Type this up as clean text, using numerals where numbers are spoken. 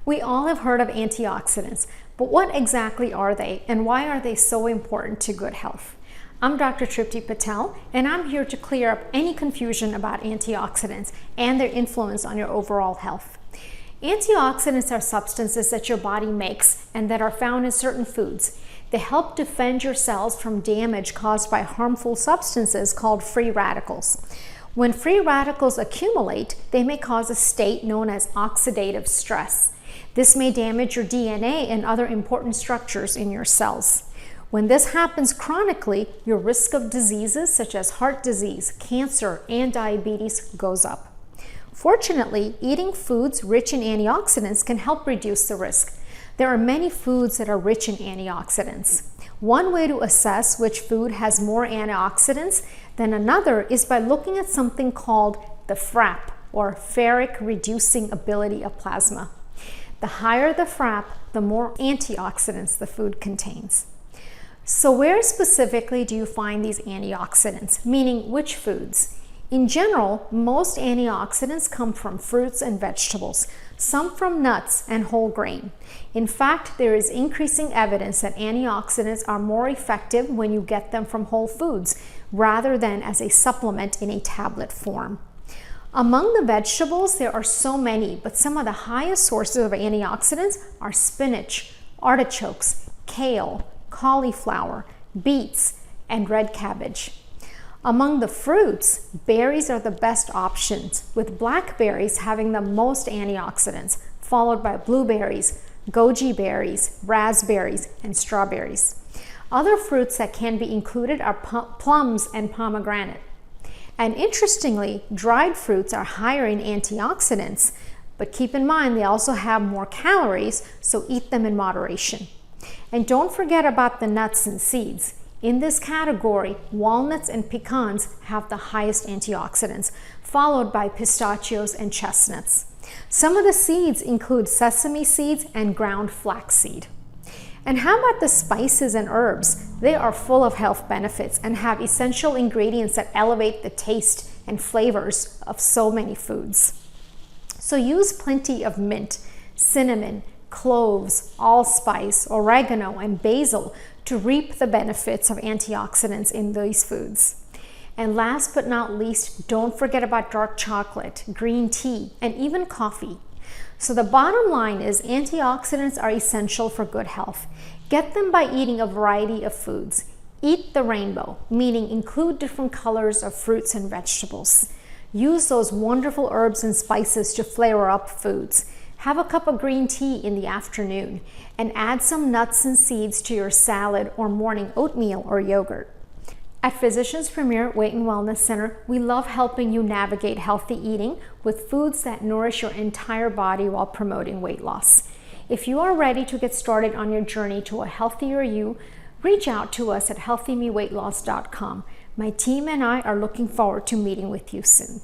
We all have heard of antioxidants, but what exactly are they and why are they so important to good health? I'm Dr. Tripti Patel, and I'm here to clear up any confusion about antioxidants and their influence on your overall health. Antioxidants are substances that your body makes and that are found in certain foods. They help defend your cells from damage caused by harmful substances called free radicals. When free radicals accumulate, they may cause a state known as oxidative stress. This may damage your DNA and other important structures in your cells. When this happens chronically, your risk of diseases such as heart disease, cancer, and diabetes goes up. Fortunately, eating foods rich in antioxidants can help reduce the risk. There are many foods that are rich in antioxidants. One way to assess which food has more antioxidants than another is by looking at something called the FRAP, or ferric reducing ability of plasma. The higher the FRAP, the more antioxidants the food contains. So where specifically do you find these antioxidants, meaning which foods? In general, most antioxidants come from fruits and vegetables, some from nuts and whole grain. In fact, there is increasing evidence that antioxidants are more effective when you get them from whole foods rather than as a supplement in a tablet form. Among the vegetables, there are so many, but some of the highest sources of antioxidants are spinach, artichokes, kale, cauliflower, beets, and red cabbage. Among the fruits, berries are the best options, with blackberries having the most antioxidants, followed by blueberries, goji berries, raspberries, and strawberries. Other fruits that can be included are plums and pomegranate. And interestingly, dried fruits are higher in antioxidants, but keep in mind they also have more calories, so eat them in moderation. And don't forget about the nuts and seeds. In this category, walnuts and pecans have the highest antioxidants, followed by pistachios and chestnuts. Some of the seeds include sesame seeds and ground flaxseed. And how about the spices and herbs? They are full of health benefits and have essential ingredients that elevate the taste and flavors of so many foods. So use plenty of mint, cinnamon, cloves, allspice, oregano, and basil to reap the benefits of antioxidants in these foods. And last but not least, don't forget about dark chocolate, green tea, and even coffee. So the bottom line is antioxidants are essential for good health. Get them by eating a variety of foods. Eat the rainbow, meaning include different colors of fruits and vegetables. Use those wonderful herbs and spices to flavor up foods. Have a cup of green tea in the afternoon and add some nuts and seeds to your salad or morning oatmeal or yogurt. At Physicians Premier Weight and Wellness Center, we love helping you navigate healthy eating with foods that nourish your entire body while promoting weight loss. If you are ready to get started on your journey to a healthier you, reach out to us at healthymeweightloss.com. My team and I are looking forward to meeting with you soon.